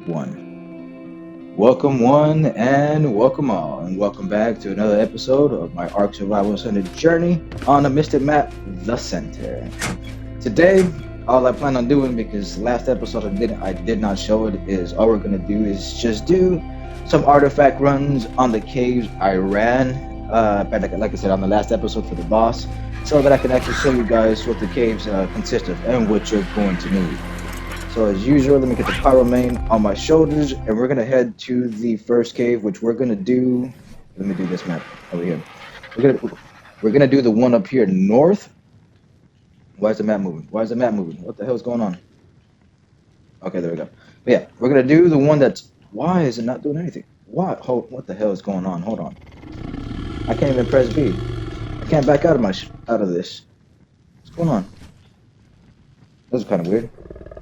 one, and welcome all, and welcome back to another episode of my Ark Survival Center journey on the Mystic Map, The Center. Today, all I plan on doing, because last episode I did not show it, is all we're gonna do is just do some artifact runs on the caves I ran, like I said on the last episode for the boss, so that I can actually show you guys what the caves consist of and what you're going to need. So as usual, let me get the pyro main on my shoulders, and we're gonna head to the first cave, which we're gonna do. Let me do this map over here. We're gonna do the one up here north. Why is the map moving? Why is the map moving? What the hell's going on? Okay, there we go. But yeah, we're gonna do the one that's. Why is it not doing anything? What the hell is going on? Hold on. I can't even press B. I can't back out of out of this. What's going on? This is kind of weird.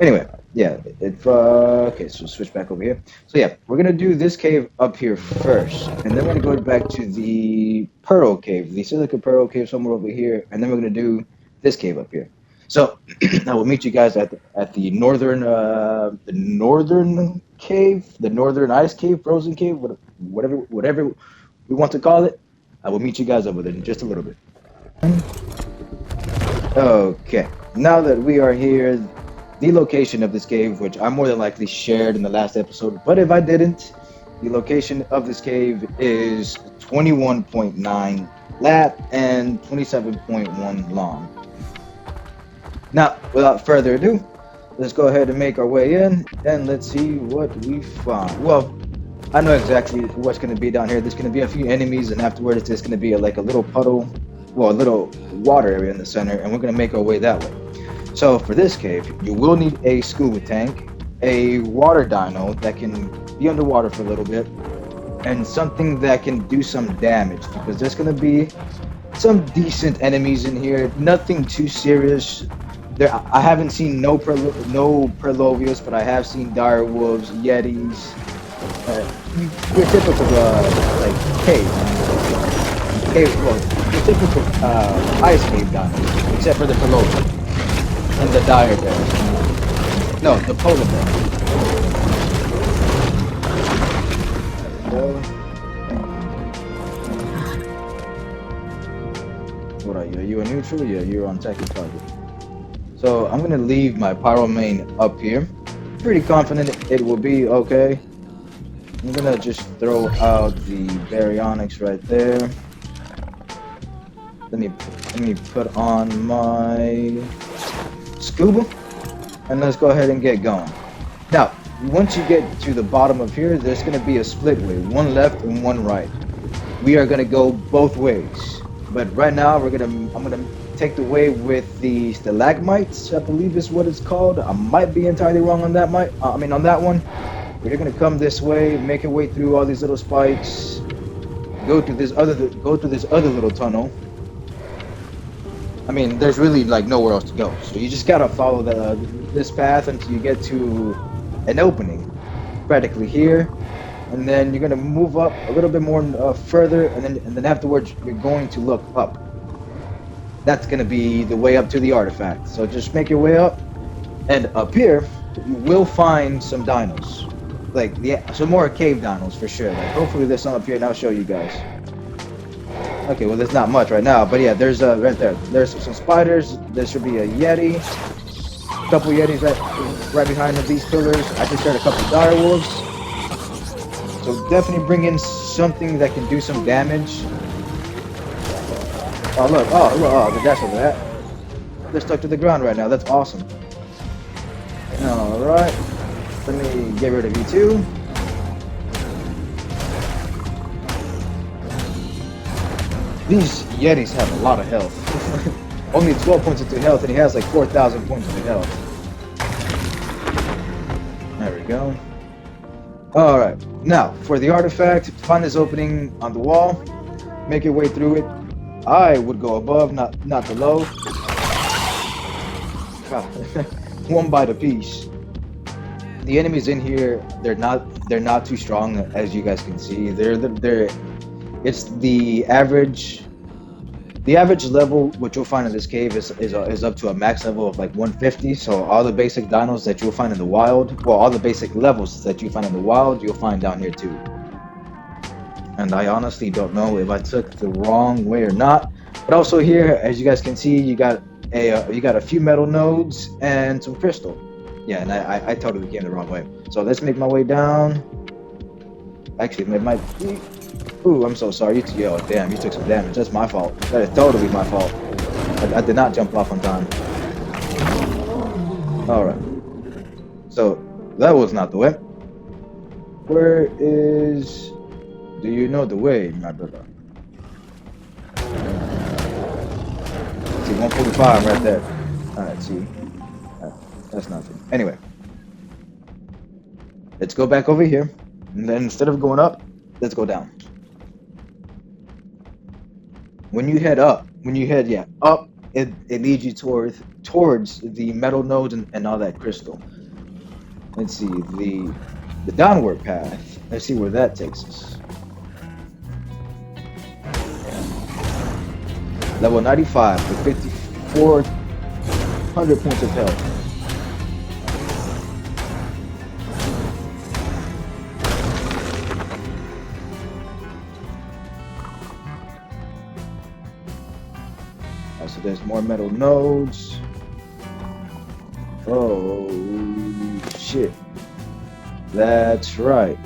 Anyway, yeah, okay, so switch back over here. So yeah, we're gonna do this cave up here first, and then we're gonna go back to the Pearl Cave, the Silica Pearl Cave somewhere over here, and then we're gonna do this cave up here. So I will meet you guys at the northern cave, the northern ice cave, frozen cave, whatever we want to call it. I will meet you guys over there in just a little bit. Okay, now that we are here, the location of this cave, which I more than likely shared in the last episode, but if I didn't, the location of this cave is 21.9 lat and 27.1 long. Now, without further ado, let's go ahead and make our way in, and let's see what we find. Well, I know exactly what's going to be down here. There's going to be a few enemies, and afterwards there's going to be like a little puddle, well, a little water area in the center, and we're going to make our way that way. So for this cave, you will need a scuba tank, a water dino that can be underwater for a little bit, and something that can do some damage, because there's going to be some decent enemies in here. Nothing too serious. I haven't seen no Perlovius, but I have seen dire wolves, yetis, your typical like your typical ice cave dinos, except for the Perlovius. And the dire bear. No, the polar bear. What are you? Are you a neutral? Yeah, you're on second target. So I'm gonna leave my pyro main up here. Pretty confident it will be okay. I'm gonna just throw out the baryonyx right there. Let me put on my scuba, and let's go ahead and get going. Now, once you get to the bottom of here, there's going to be a split way, one left and one right. We are going to go both ways, but right now I'm going to take the way with the stalagmites, I believe is what it's called. I might be entirely wrong on that. On that one. We're going to come this way, make our way through all these little spikes, go to this other little tunnel. I mean, there's really like nowhere else to go, so you just gotta follow this path until you get to an opening, practically here, and then you're gonna move up a little bit more further, and then afterwards you're going to look up. That's gonna be the way up to the artifact. So just make your way up, and up here you will find some dinos, like some more cave dinos for sure. Like hopefully there's some up here, and I'll show you guys. Okay, well, there's not much right now, but yeah, there's right there. There's some spiders. There should be a yeti. A couple yetis right behind these pillars. I just heard a couple dire wolves. So definitely bring in something that can do some damage. Oh look! Oh, that's over that. They're stuck to the ground right now. That's awesome. All right, let me get rid of you too. These Yetis have a lot of health. Only 12 points into health, and he has like 4,000 points into health. There we go. Alright, now, for the artifact, find this opening on the wall, make your way through it. I would go above, not below. One bite apiece. The enemies in here, they're not too strong, as you guys can see. It's the average The average level, which you'll find in this cave, is up to a max level of like 150. So all the basic dinos that you'll find in the wild, well, all the basic levels that you find in the wild, you'll find down here too. And I honestly don't know if I took the wrong way or not. But also here, as you guys can see, you got a few metal nodes and some crystal. Yeah, and I totally came the wrong way. So let's make my way down. Actually, it might be. Ooh, I'm so sorry. Yo, damn, you took some damage. That's my fault. That is totally my fault. I did not jump off on time. Alright. So, that was not the way. Where is... Do you know the way, my brother? See, 145 right there. Alright, see. That's nothing. Anyway. Let's go back over here. And then instead of going up, let's go down. When you head up, up, it leads you towards the metal nodes and all that crystal. Let's see, the downward path. Let's see where that takes us. Level 95 with 5,400 points of health. So there's more metal nodes. Oh shit. That's right.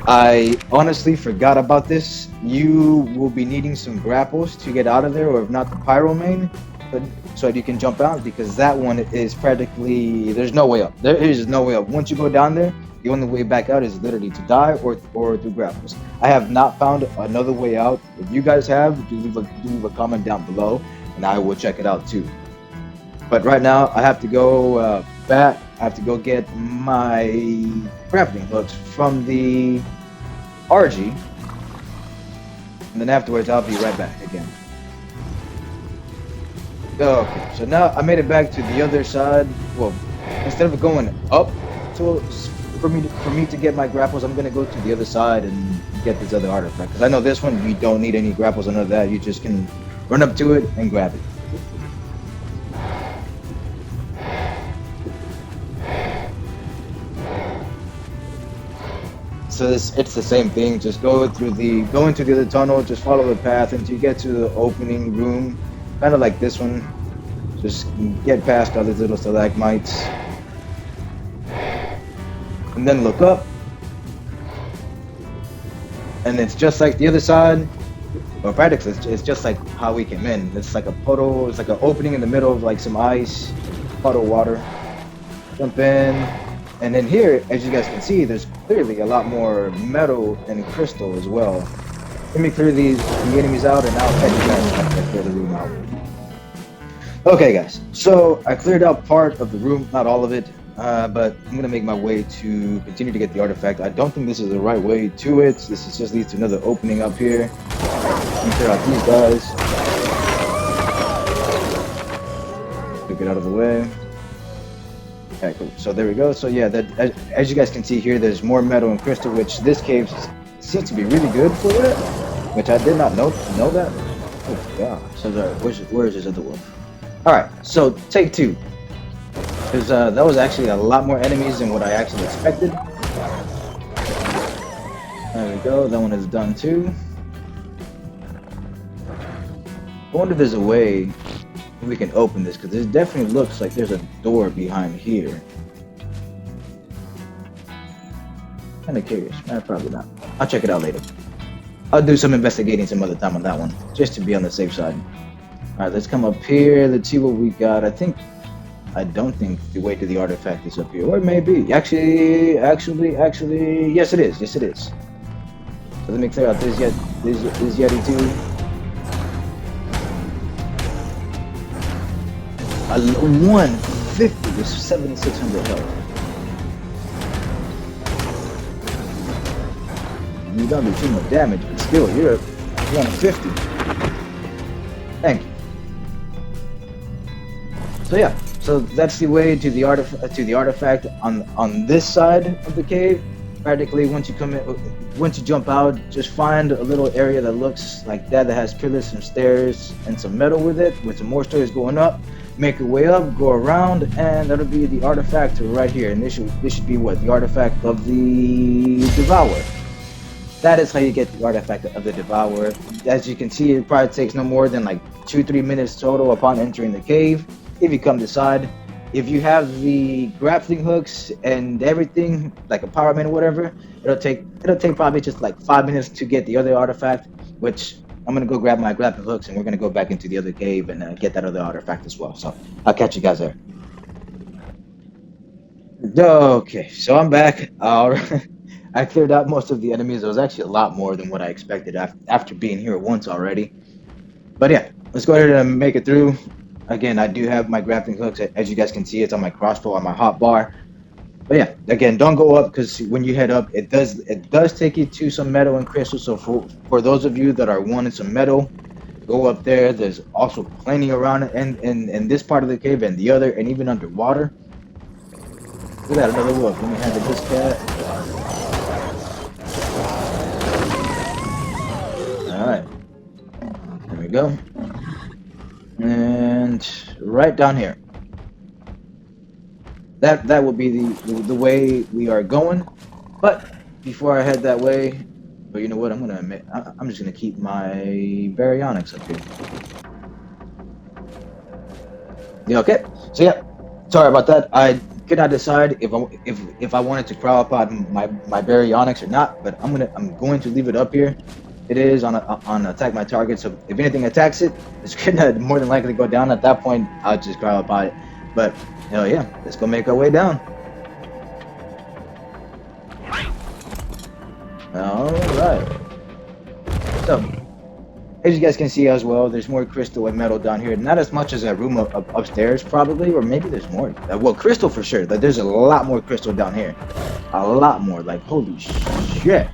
I honestly forgot about this. You will be needing some grapples to get out of there, or if not the pyro main, but so that you can jump out, because that one is practically, there's no way up. There is no way up. Once you go down there, the only way back out is literally to die or through grapples. I have not found another way out. If you guys have, do leave a comment down below, and I will check it out too. But right now, I have to go back. I have to go get my crafting hooks from the RG, and then afterwards, I'll be right back again. Okay, so now I made it back to the other side. Well, instead of going up for me to get my grapples, I'm gonna go to the other side and get this other artifact, because I know this one you don't need any grapples or none of that. You just can run up to it and grab it. So it's the same thing. Just go into the other tunnel. Just follow the path until you get to the opening room, kind of like this one. Just get past all these little stalagmites. And then look up, and it's just like the other side. Well, practically, it's just like how we came in. It's like a puddle. It's like an opening in the middle of like some ice, puddle water. Jump in, and then here, as you guys can see, there's clearly a lot more metal and crystal as well. Let me clear the enemies out, and I'll check you guys after I clear the room out. Okay, guys. So I cleared out part of the room, not all of it. But I'm gonna make my way to continue to get the artifact. I don't think this is the right way to it. This is just leads to another opening up here. Let me clear out these guys. Get out of the way. Okay, cool. So there we go. So yeah, as you guys can see here, there's more metal and crystal, which this cave seems to be really good for it. Which I did not know that. Oh god. So where is this other wolf? All right. So take two. Because that was actually a lot more enemies than what I actually expected. There we go, that one is done too. I wonder if there's a way we can open this, because it definitely looks like there's a door behind here. Kinda curious. Probably not. I'll check it out later. I'll do some investigating some other time on that one, just to be on the safe side. Alright, let's come up here, let's see what we got. I don't think the way to the artifact is up here, or it may be. Actually, yes it is. Yes it is. So let me clear out this Yeti too. 150 with 7,600 health. You don't do too much damage, but still, you're at 150. Thank you. So yeah. So that's the way to the artifact on this side of the cave. Practically, once you come in, once you jump out, just find a little area that looks like that has pillars, some stairs, and some metal with it, with some more stairs going up. Make your way up, go around, and that'll be the artifact right here. And this should be what? The artifact of the Devourer. That is how you get the artifact of the Devourer. As you can see, it probably takes no more than like 2-3 minutes total upon entering the cave, if you come to side. If you have the grappling hooks and everything, like a power man or whatever, it'll take probably just like 5 minutes to get the other artifact, which I'm gonna go grab my grappling hooks and we're gonna go back into the other cave and get that other artifact as well. So I'll catch you guys there. Okay, so I'm back. I cleared out most of the enemies. It was actually a lot more than what I expected after being here once already. But yeah, let's go ahead and make it through. Again, I do have my grappling hooks. As you guys can see, it's on my crossbow, on my hotbar. But yeah, again, don't go up because when you head up, it does take you to some metal and crystal. So for those of you that are wanting some metal, go up there. There's also plenty around in this part of the cave and the other, and even underwater. Look at that, another wolf. Let me handle this cat. Alright. There we go. And right down here. That will be the way we are going. But before I head that way, but you know what? I'm just gonna keep my baryonyx up here. Yeah, okay. So yeah, sorry about that. I could not decide if I wanted to crawl upon my baryonyx or not, but I'm going to leave it up here. It is on attack my target, so if anything attacks it, it's gonna more than likely go down. At that point, I'll just crawl upon it. But hell yeah, let's go make our way down. Alright. So, as you guys can see as well, there's more crystal and metal down here. Not as much as that room upstairs, probably, or maybe there's more. Well, crystal for sure. There's a lot more crystal down here. A lot more. Like, holy shit.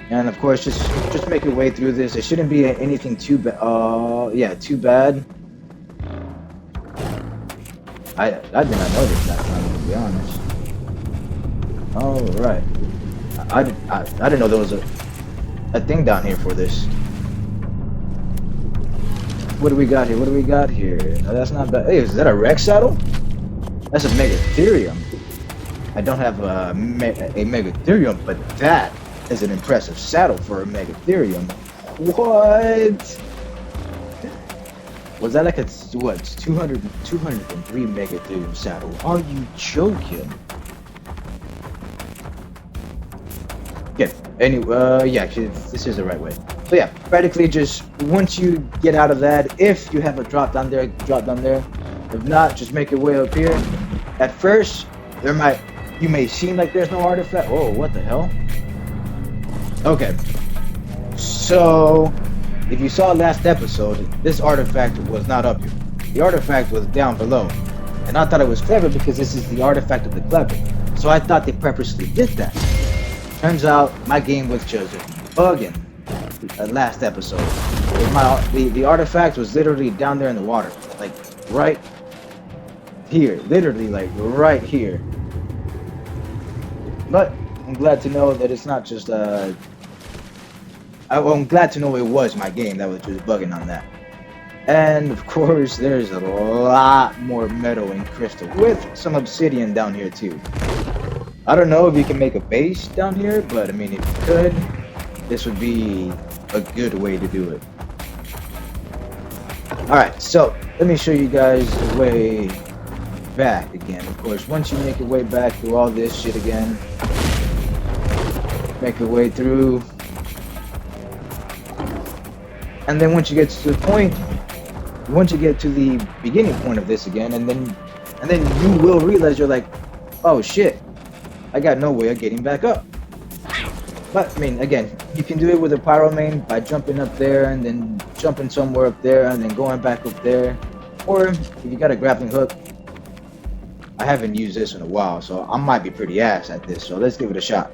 And of course, just make your way through this. It shouldn't be anything too bad. Yeah, too bad. I did not notice that time, to be honest. All right. I didn't know there was a thing down here for this. What do we got here? What do we got here? No, that's not bad. Hey, is that a Rex saddle? That's a Megatherium. I don't have a Megatherium, but that is an impressive saddle for a Megatherium. What? Was that like a, what, 203 Megatherium saddle? Are you joking? Yeah, anyway, yeah, this is the right way. So yeah, practically just, once you get out of that, if you have a drop down there, drop down there. If not, just make your way up here. At first, you may seem like there's no artifact. Oh, what the hell? Okay, so if you saw last episode, this artifact was not up here. The artifact was down below. And I thought it was clever because this is the artifact of the clever. So I thought they purposely did that. Turns out my game was just bugging last episode. The artifact was literally down there in the water. Like right here. Literally like right here. But I'm glad to know that it's not just I'm glad to know it was my game that was just bugging on that. And of course, there's a lot more metal and crystal with some obsidian down here too. I don't know if you can make a base down here, but I mean, if you could, this would be a good way to do it. Alright, so let me show you guys the way back again. Of course, once you make your way back through all this shit again, make your way through, and then once you get to the point, once you get to the beginning point of this again, and then you will realize you're like, oh shit, I got no way of getting back up. But I mean, again, you can do it with a pyro main by jumping up there and then jumping somewhere up there and then going back up there, or if you got a grappling hook. I haven't used this in a while, so I might be pretty ass at this, so let's give it a shot.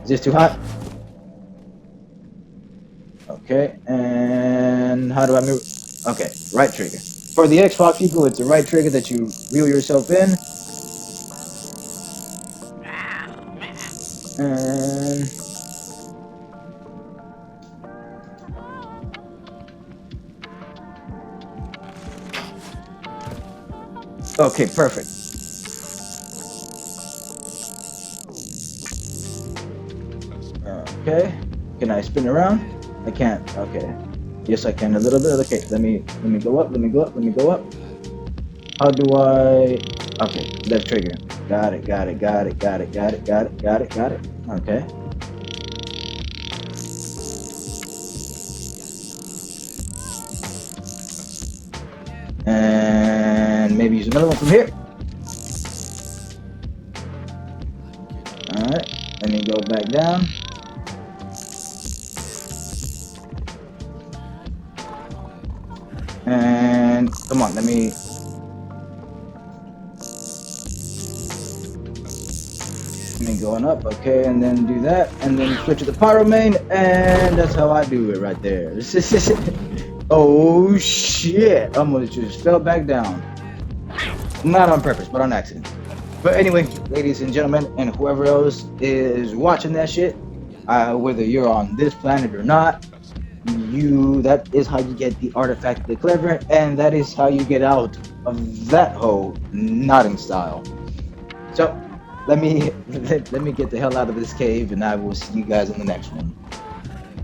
Is this too hot? Okay, and how do I move? Okay, right trigger. For the Xbox people, it's the right trigger that you reel yourself in. And Okay, perfect. Okay. Can I spin around? I can't. Okay. Yes, I can a little bit. Okay, let me go up. Let me go up. Let me go up. How do I? Okay, left trigger. Got it. Got it. Got it. Got it. Got it. Got it. Got it. Got it. Okay. And maybe use another one from here. All right. Let me go back down. And come on, let me going up, okay, and then do that, and then switch to the pyro main, and that's how I do it right there. Oh shit! Almost just fell back down. Not on purpose, but on accident. But anyway, ladies and gentlemen, and whoever else is watching that shit, whether you're on this planet or not, that is how you get the artifact of the clever, and that is how you get out of that hole, not in style. So let me let me get the hell out of this cave, and I will see you guys in the next one.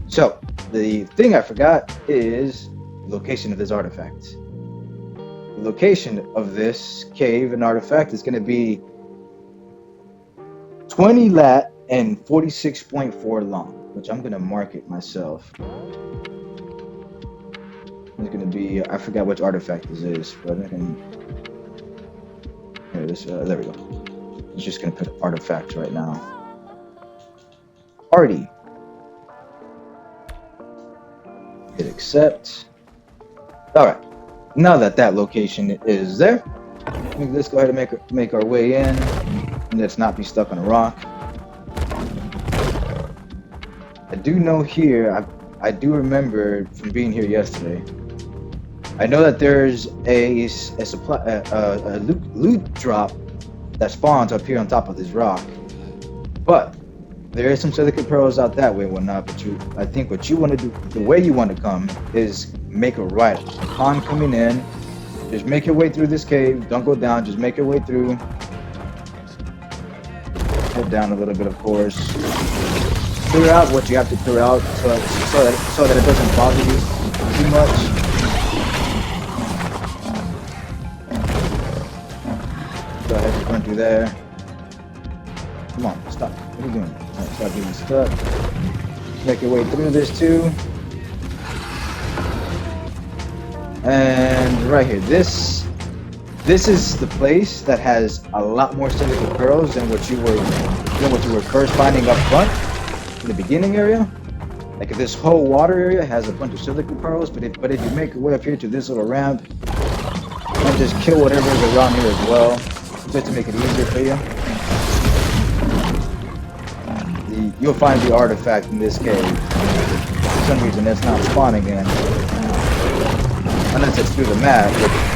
So the thing I forgot is the location of this artifact. The location of this cave and artifact is going to be 20 lat and 46.4 long, which I'm going to mark it myself. It's going to be, I forgot which artifact this is, but I can, here, there we go. I'm just going to put artifacts right now. Party. Hit accept. Alright. Now that that location is there, let's go ahead and make our way in. And let's not be stuck on a rock. I do know here, I do remember from being here yesterday, I know that there's a supply, a loot drop that spawns up here on top of this rock. But there is some silicate pearls out that way and whatnot, but I think what you want to do, the way you want to come is make a right. Upon coming in, just make your way through this cave. Don't go down, just make your way through. Head down a little bit, of course. Clear out what you have to clear out so that it doesn't bother you too much. Go ahead and run through there. Come on, stop. What are you doing? Right, stop getting stuck. Make your way through this too. And right here, this is the place that has a lot more silicate pearls than what you were first finding up front in the beginning area. Like this whole water area has a bunch of silicate pearls, but if you make your way up here to this little ramp and just kill whatever is around here as well, just to make it easier for you, you'll find the artifact in this cave. For some reason, it's not spawning in. Unless it's through the map,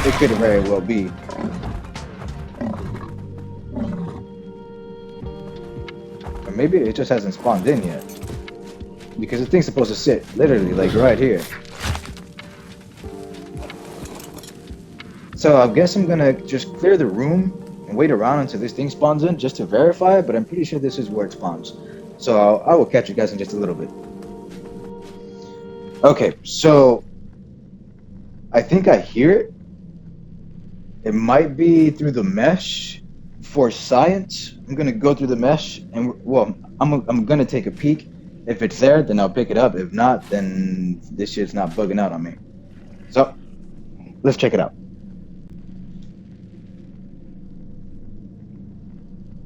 it could very well be. Or maybe it just hasn't spawned in yet. Because the thing's supposed to sit literally like right here. So I guess I'm gonna just clear the room and wait around until this thing spawns in just to verify, but I'm pretty sure this is where it spawns. So I will catch you guys in just a little bit. Okay, so I think I hear it. It might be through the mesh. For science, I'm gonna go through the mesh and I'm gonna take a peek. If it's there, then I'll pick it up. If not, then this shit's not bugging out on me. So let's check it out.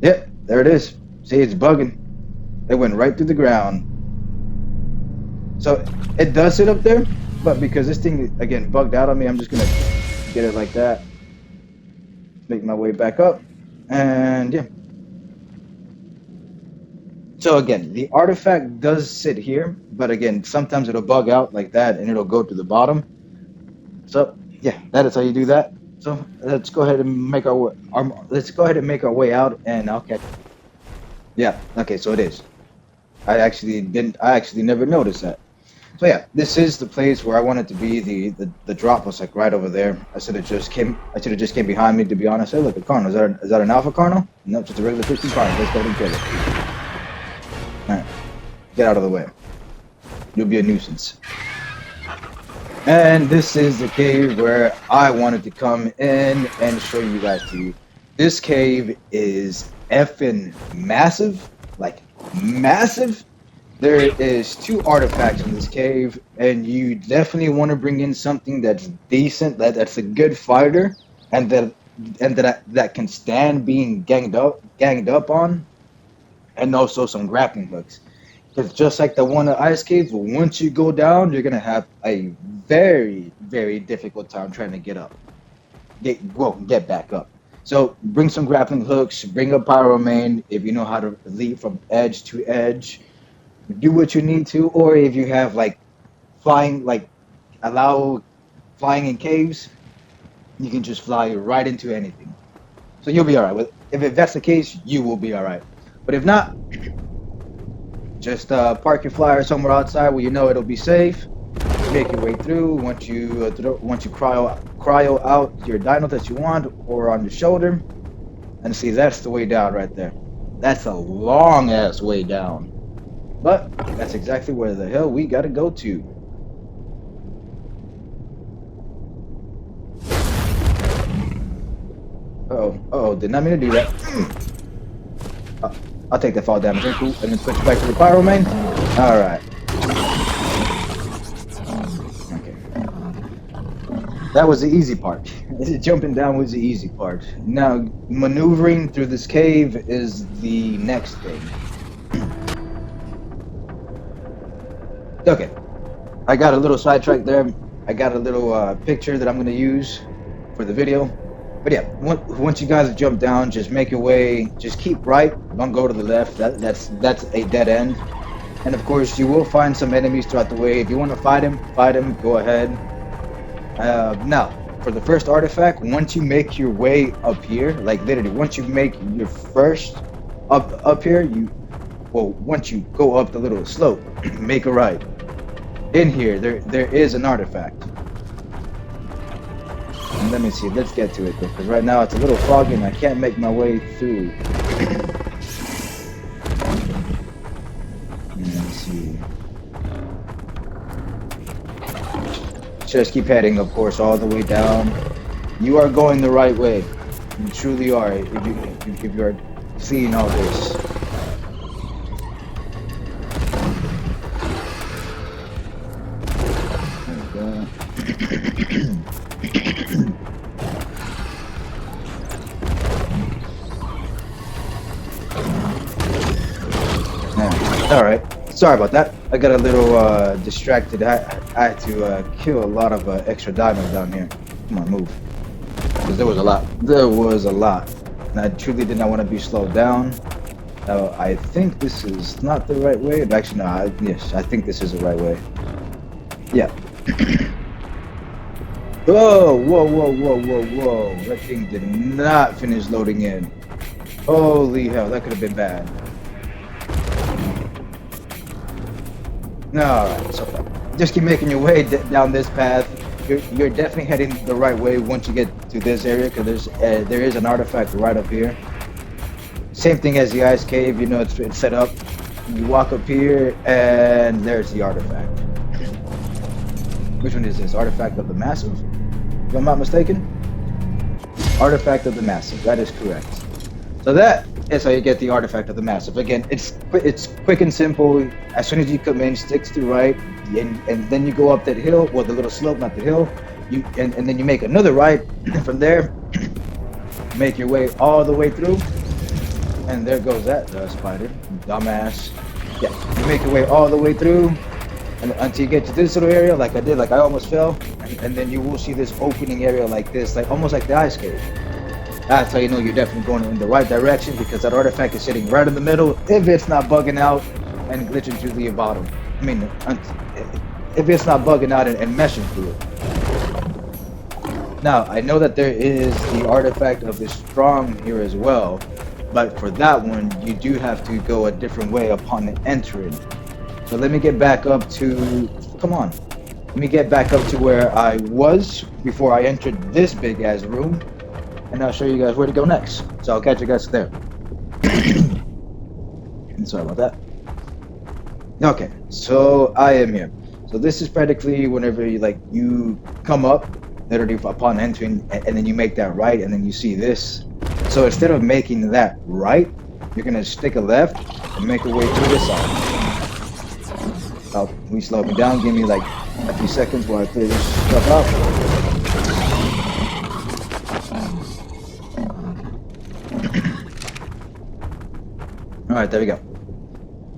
Yep, there it is. See, it's bugging. It went right through the ground. So it does sit up there, but because this thing again bugged out on me, I'm just gonna get it like that. Make my way back up, and yeah. So again, the artifact does sit here, but again, sometimes it'll bug out like that, and it'll go to the bottom. So yeah, that is how you do that. So let's go ahead and make our way out, and I'll catch. Yeah. Okay. So it is. I actually never noticed that. So yeah, this is the place where I wanted to be. The drop was like right over there. I should have just came behind me, to be honest. Hey, look, a Cardinal. Is that an Alpha Cardinal? No, just a regular Christian Cardinal. Let's go ahead and kill it. Alright. Get out of the way. You'll be a nuisance. And this is the cave where I wanted to come in and show you guys to you. This cave is effing massive. Like, massive. There is 2 artifacts in this cave, and you definitely want to bring in something that's decent, that's a good fighter, and that can stand being ganged up on, and also some grappling hooks. Because just like the one at Ice Cave, once you go down, you're gonna have a very, very difficult time trying to get up. Get back up. So bring some grappling hooks, bring a pyro main if you know how to leap from edge to edge. Do what you need to, or if you have like flying, like allow flying in caves, you can just fly right into anything. So you'll be alright. With if that's the case, you will be alright. But if not, just park your flyer somewhere outside where you know it'll be safe. Make your way through. Once you cryo out your dino that you want, or on your shoulder, and see that's the way down right there. That's a long ass way down. But that's exactly where the hell we gotta go to. Uh-oh, did not mean to do that. I'll take that fall damage, cool, and then switch back to the pyro main. Alright. Okay. That was the easy part. Jumping down was the easy part. Now, maneuvering through this cave is the next thing. Okay, I got a little sidetrack there. I got a little picture that I'm gonna use for the video. But yeah, once you guys jump down, just make your way. Just keep right. Don't go to the left. That's a dead end. And of course, you will find some enemies throughout the way. If you want to fight them. Go ahead. Now, for the first artifact, once you make your way up here, like literally, once you make your first up here, once you go up the little slope, make a right. In here, there is an artifact. And let me see, let's get to it, because right now it's a little foggy and I can't make my way through. Let's see. Just keep heading, of course, all the way down. You are going the right way. You truly are, if you are seeing all this. Alright, sorry about that. I got a little distracted. I had to kill a lot of extra diamonds down here. Come on, move. Because there was a lot. There was a lot. And I truly did not want to be slowed down. I think this is not the right way. Actually, no, yes, I think this is the right way. Yeah. Whoa. That thing did not finish loading in. Holy hell, that could have been bad. Alright, so just keep making your way down this path. You're definitely heading the right way once you get to this area, because there is an artifact right up here. Same thing as the ice cave, you know, it's set up. You walk up here, and there's the artifact. Which one is this? Artifact of the Massive? If I'm not mistaken? Artifact of the Massive, that is correct. So that is how you get the Artifact of the Massive. Again, it's quick and simple. As soon as you come in, sticks to right, and then you go up that hill, well, the little slope, not the hill, and then you make another right, and from there, make your way all the way through, and there goes that spider, dumbass. Yeah, you make your way all the way through, and until you get to this little area, like I did, like I almost fell, and then you will see this opening area like this, like almost like the ice cave. That's how you know you're definitely going in the right direction, because that artifact is sitting right in the middle, if it's not bugging out and glitching to the bottom. I mean, if it's not bugging out and meshing through it. Now, I know that there is the artifact of the strong here as well, but for that one, you do have to go a different way upon entering. So let me get back up to come on. Let me get back up to where I was before I entered this big ass room, and I'll show you guys where to go next. So I'll catch you guys there. Sorry about that. Okay, so I am here. So this is practically whenever you come up, literally upon entering, and then you make that right, and then you see this. So instead of making that right, you're gonna stick a left and make your way through this side. Please slow me down. Give me like a few seconds while I clear this stuff out. All right, there we go.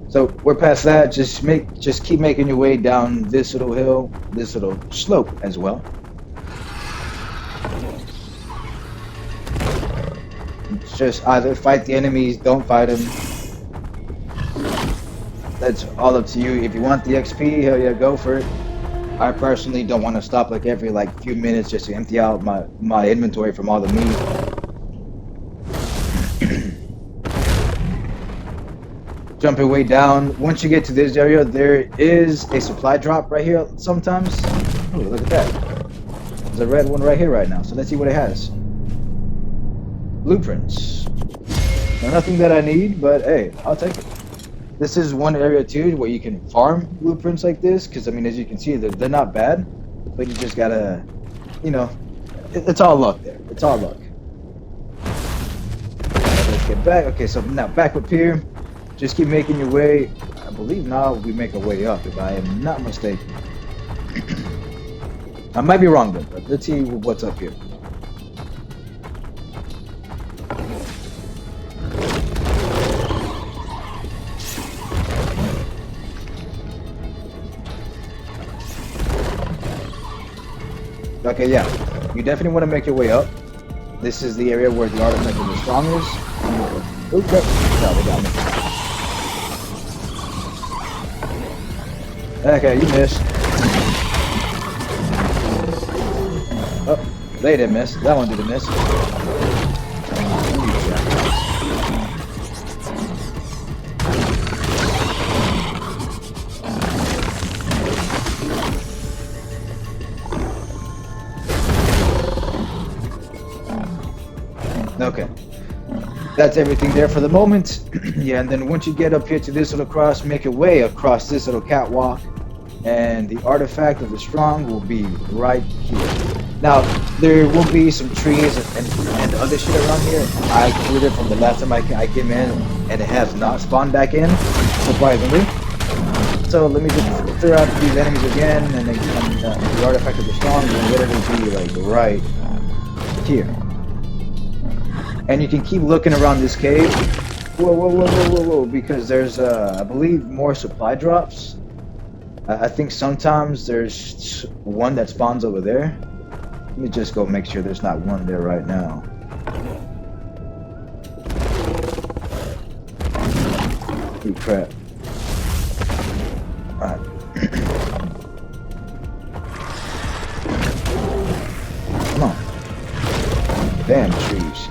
So we're past that. Just keep making your way down this little hill, this little slope as well. Just either fight the enemies, don't fight them. That's all up to you. If you want the XP, hell yeah, go for it. I personally don't want to stop like every few minutes just to empty out my inventory from all the meat. Jumping way down. Once you get to this area, there is a supply drop right here sometimes. Oh, look at that. There's a red one right here right now. So let's see what it has. Blueprints. Now, nothing that I need, but hey, I'll take it. This is one area too where you can farm blueprints like this, because I mean, as you can see, they're not bad, but you just gotta, it's all luck there. It's all luck. Let's get back. Okay, so now back up here. Just keep making your way. I believe now we make our way up, if I am not mistaken. I might be wrong though, but let's see what's up here. Okay, yeah, you definitely want to make your way up. This is the area where the artifact of the strong is. Okay, no, they got me. Okay, you missed. Oh, they didn't miss. That one didn't miss. Okay, that's everything there for the moment. Yeah, and then once you get up here to this little cross, make your way across this little catwalk, and the artifact of the strong will be right here. Now, there will be some trees and other shit around here. I cleared it from the last time I came in, and it has not spawned back in, surprisingly. So let me just clear out these enemies again, and then the artifact of the strong will literally be right here. And you can keep looking around this cave. Whoa, because there's, I believe, more supply drops. I think sometimes there's one that spawns over there. Let me just go make sure there's not one there right now. Oh, crap. Alright. Come on. Damn trees.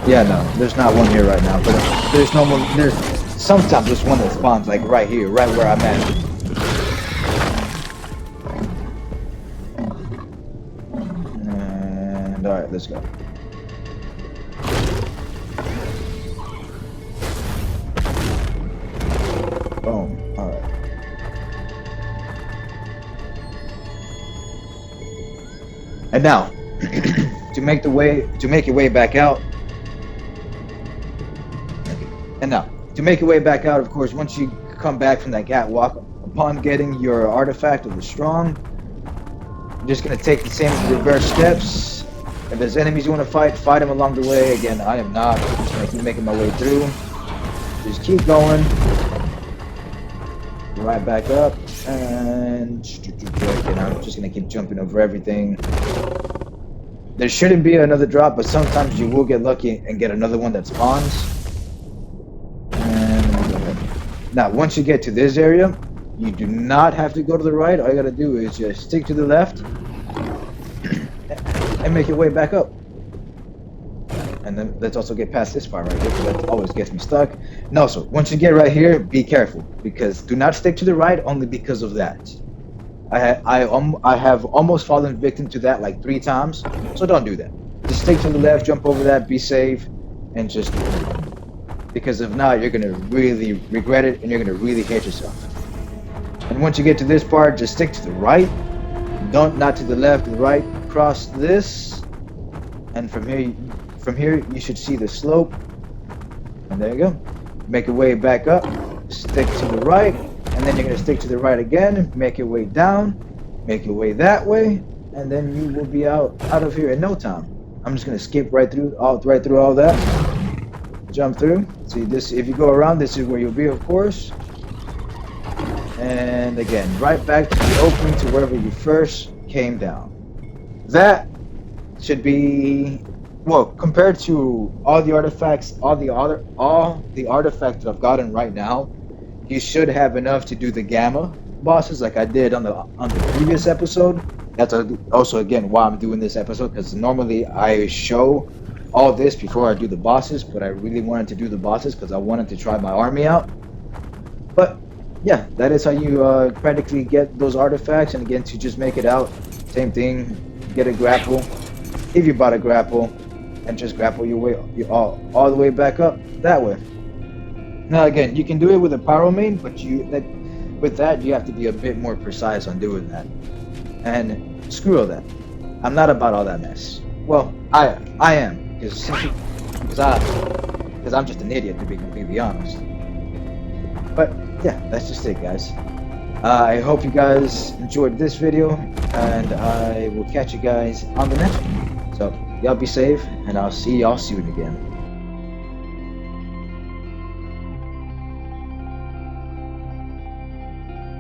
Yeah, no, there's not one here right now, but there's no one. Sometimes there's one that spawns like right here, right where I'm at. And alright, let's go. Boom. Alright. And now, to make your way back out. And now, to make your way back out, of course, once you come back from that catwalk, upon getting your artifact of the strong, you're just going to take the same reverse steps. If there's enemies you want to fight them along the way. Again, I am not. I'm just going to keep making my way through. Just keep going. Right back up. And I'm just going to keep jumping over everything. There shouldn't be another drop, but sometimes you will get lucky and get another one that spawns. Now, once you get to this area, you do not have to go to the right. All you gotta do is just stick to the left and make your way back up. And then let's also get past this part right here, because that always gets me stuck. No, so once you get right here, be careful because do not stick to the right only because of that. I have almost fallen victim to that like 3 times, so don't do that. Just stick to the left, jump over that, be safe, and just do it. Because if not, you're gonna really regret it and you're gonna really hate yourself. And once you get to this part, just stick to the right. Don't not to the left, to the right. Cross this, and from here you should see the slope. And there you go. Make your way back up. Stick to the right, and then you're gonna stick to the right again. Make your way down. Make your way that way, and then you will be out of here in no time. I'm just gonna skip right through all that. Jump through. See this? If you go around, this is where you'll be, of course. And again, right back to the opening to wherever you first came down. That should be, well, compared to all the artifacts, all the artifacts that I've gotten right now, you should have enough to do the gamma bosses like I did on the previous episode. That's also again why I'm doing this episode, because normally I show all this before I do the bosses, but I really wanted to do the bosses because I wanted to try my army out. But yeah, that is how you practically get those artifacts. And again, to just make it out, same thing, get a grapple. If you bought a grapple, and just grapple your way all the way back up that way. Now again, you can do it with a pyro main, but with that you have to be a bit more precise on doing that. And screw all that. I'm not about all that mess. Well, I am, because I'm just an idiot, to be completely honest. But yeah, that's just it, guys. I hope you guys enjoyed this video, and I will catch you guys on the next one. So y'all be safe, and I'll see y'all soon again.